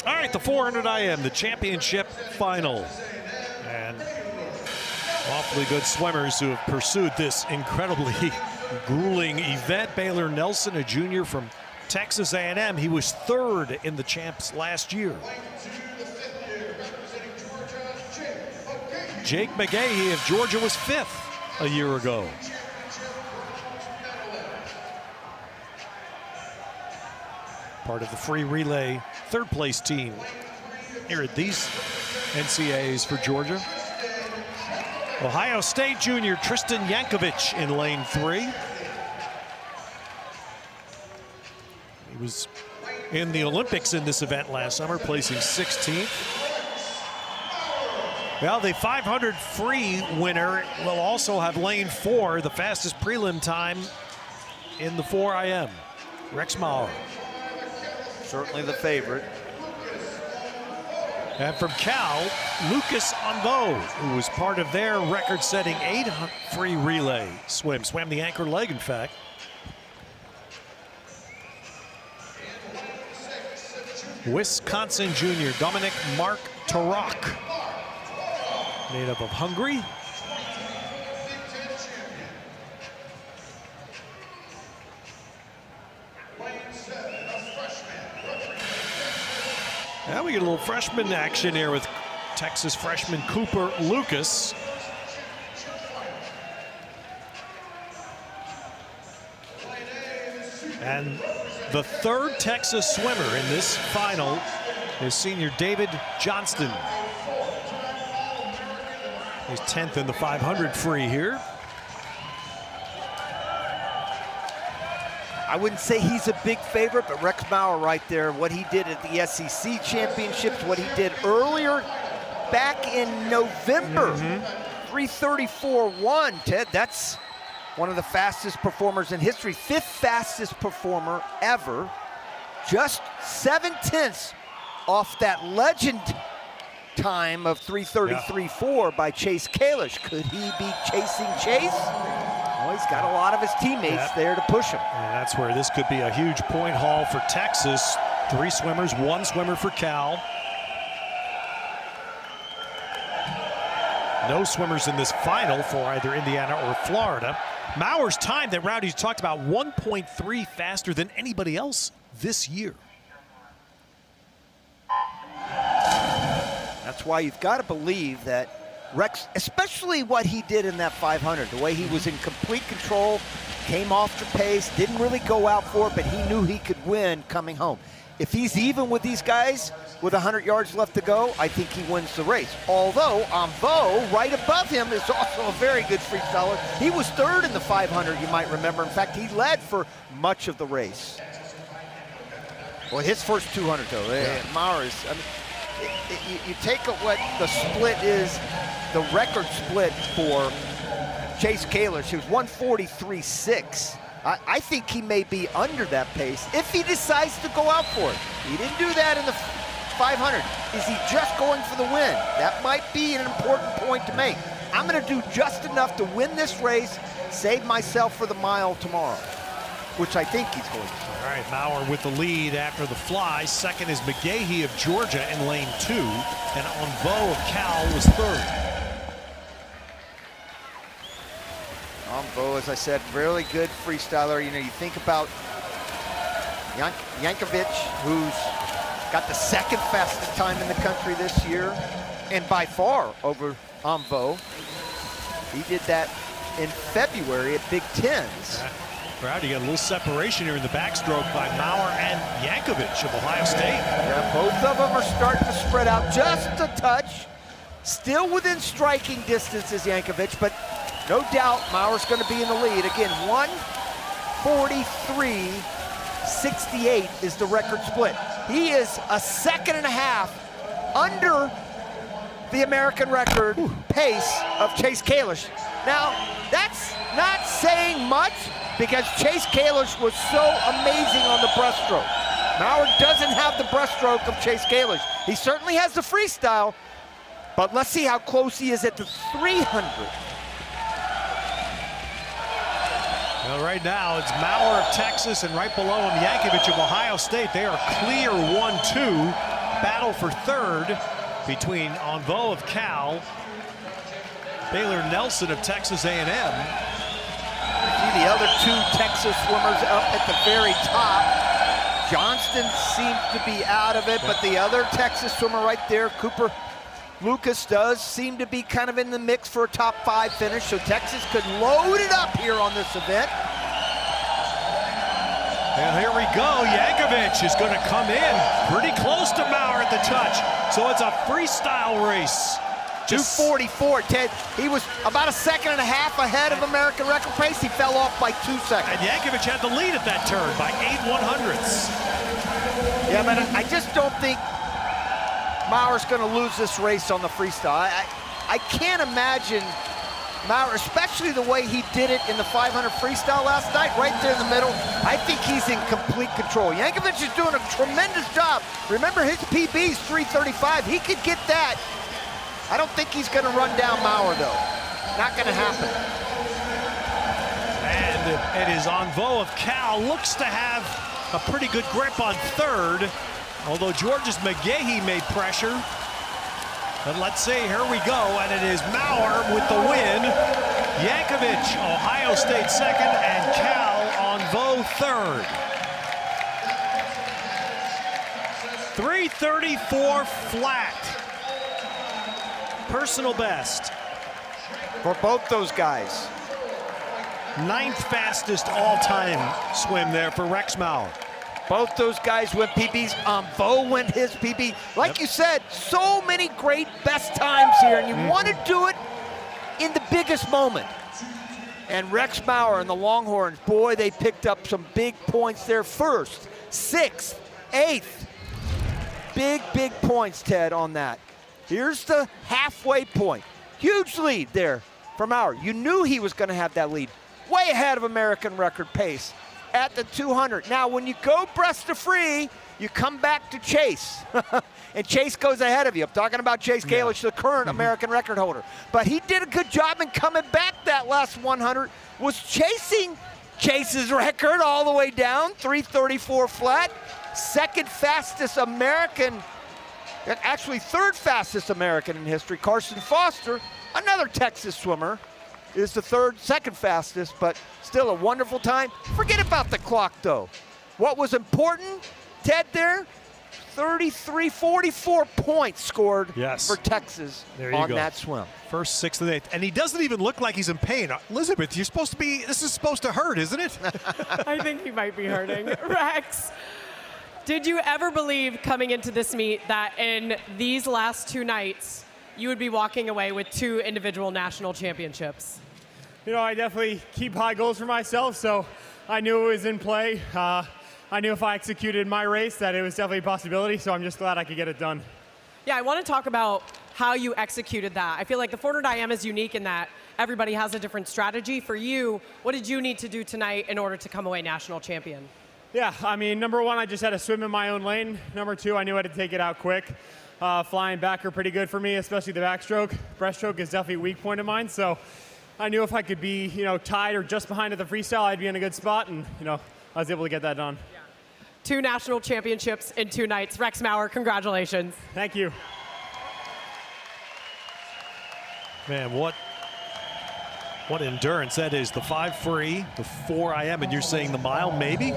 All right, the 400 IM, the championship final. And awfully good swimmers who have pursued this incredibly grueling event. Baylor Nelson, a junior from Texas A&M. He was third in the champs last year. Jake McGahee of Georgia was fifth a year ago. Part of the free relay third place team here at these NCAAs for Georgia. Ohio State junior Tristan Yankovic in lane 3. He was in the Olympics in this event last summer, placing 16th. Well, the 500 free winner will also have lane 4, the fastest prelim time in the 4 IM. Rex Maurer. Certainly the favorite. And from Cal, Lucas Onvo, who was part of their record-setting 8 free relay swim. Swam the anchor leg, in fact. Wisconsin junior Dominic Mark Tarak, native of Hungary. Now we get a little freshman action here with Texas freshman Cooper Lucas. And the third Texas swimmer in this final is senior David Johnston. He's 10th in the 500 free here. I wouldn't say he's a big favorite, but Rex Maurer right there, what he did at the SEC championships, what he did earlier back in November, 334.1, Ted, that's one of the fastest performers in history, 5th fastest performer ever, just 7/10 off that legend time of 333.4 by Chase Kalish. Could he be chasing Chase? Well, he's got a lot of his teammates there to push him. And that's where this could be a huge point haul for Texas. 3 swimmers, 1 swimmer for Cal. No swimmers in this final for either Indiana or Florida. Maurer's time that Rowdy's talked about, 1.3 faster than anybody else this year. That's why you've got to believe that Rex, especially what he did in that 500, the way he was in complete control, came off the pace, didn't really go out for it, but he knew he could win coming home. If he's even with these guys with 100 yards left to go, I think he wins the race. Although Onvo, right above him, is also a very good freestyler. He was third in the 500, you might remember. In fact, he led for much of the race. Well, his first 200, though, Maurer's, I mean, you take what the split is, the record split for Chase Kalish, it was 143.6. I think he may be under that pace if he decides to go out for it. He didn't do that in the 500. Is he just going for the win? That might be an important point to make. I'm going to do just enough to win this race, save myself for the mile tomorrow, which I think he's going to. All right, Maurer with the lead after the fly. Second is McGahee of Georgia in lane 2, and Onvo of Cal was third. Onvo, as I said, really good freestyler. You know, you think about Yankovic, who's got the 2nd fastest time in the country this year, and by far over Onvo. He did that in February at Big Tens. Rowdy got a little separation here in the backstroke by Maurer and Yankovic of Ohio State. Yeah, both of them are starting to spread out just a touch. Still within striking distance is Yankovic, but no doubt Maurer's going to be in the lead. Again, 1:43.68 is the record split. He is a 2.5 seconds under the American record pace of Chase Kalish. Now, that's not saying much because Chase Kalish was so amazing on the breaststroke. Maurer doesn't have the breaststroke of Chase Kalish. He certainly has the freestyle, but let's see how close he is at the 300. Well, right now, it's Maurer of Texas, and right below him, Yankovic of Ohio State. They are clear 1-2. battle for third between Envo of Cal, Baylor Nelson of Texas A&M. See the other two Texas swimmers up at the very top. Johnston seems to be out of it, but the other Texas swimmer right there, Cooper Lucas, does seem to be kind of in the mix for a top 5 finish, so Texas could load it up here on this event. And here we go. Yankovic is going to come in pretty close to Maurer at the touch. So it's a freestyle race. 2:44, Ted. He was about 1.5 seconds ahead of American record pace. He fell off by 2 seconds. And Yankovic had the lead at that turn by 8/100ths. Yeah, but I just don't think Maurer's going to lose this race on the freestyle. I can't imagine Maurer, especially the way he did it in the 500 freestyle last night, right there in the middle. I think he's in complete control. Yankovic is doing a tremendous job. Remember, his PB's 3:35. He could get that. I don't think he's going to run down Maurer, though. Not going to happen. And it is Envo of Cal. Looks to have a pretty good grip on third, although Georgia's McGahee made pressure. But let's see, here we go, and it is Maurer with the win. Yankovic, Ohio State second, and Cal Envo third. 3:34 flat. Personal best. For both those guys. 9th fastest all-time swim there for Rex Maurer. Both those guys went PBs. Envo went his PB. Like you said, so many great best times here, and you want to do it in the biggest moment. And Rex Maurer and the Longhorns, boy, they picked up some big points there. 1st, 6th, 8th. Big, big points, Ted, on that. Here's the halfway point. Huge lead there for Maurer. You knew he was going to have that lead. Way ahead of American record pace at the 200. Now, when you go breast to free, you come back to Chase. And Chase goes ahead of you. I'm talking about Chase Galich, the current American record holder. But he did a good job in coming back that last 100, was chasing Chase's record all the way down, 3:34 flat. 2nd fastest American, actually 3rd fastest American in history, Carson Foster, another Texas swimmer, is the 2nd fastest, but still a wonderful time. Forget about the clock, though. What was important, Ted, there, 44 points scored for Texas on that swim. 1st, 6th, and 8th. And he doesn't even look like he's in pain. Elizabeth, you're supposed to be, this is supposed to hurt, isn't it? I think he might be hurting. Rex, did you ever believe coming into this meet that in these last 2 nights, you would be walking away with 2 individual national championships? You know, I definitely keep high goals for myself, so I knew it was in play. I knew if I executed my race that it was definitely a possibility, so I'm just glad I could get it done. Yeah, I want to talk about how you executed that. I feel like the 400 IM is unique in that everybody has a different strategy. For you, what did you need to do tonight in order to come away national champion? Yeah, I mean, number 1, I just had to swim in my own lane. Number 2, I knew I had to take it out quick. Flying back are pretty good for me, especially the backstroke. Breaststroke is definitely a weak point of mine, so I knew if I could be, tied or just behind at the freestyle, I'd be in a good spot, and, I was able to get that done. Yeah. 2 national championships in 2 nights. Rex Maurer, congratulations. Thank you. Man, what endurance that is. The 5 free, the 4 IM, and you're saying the mile maybe?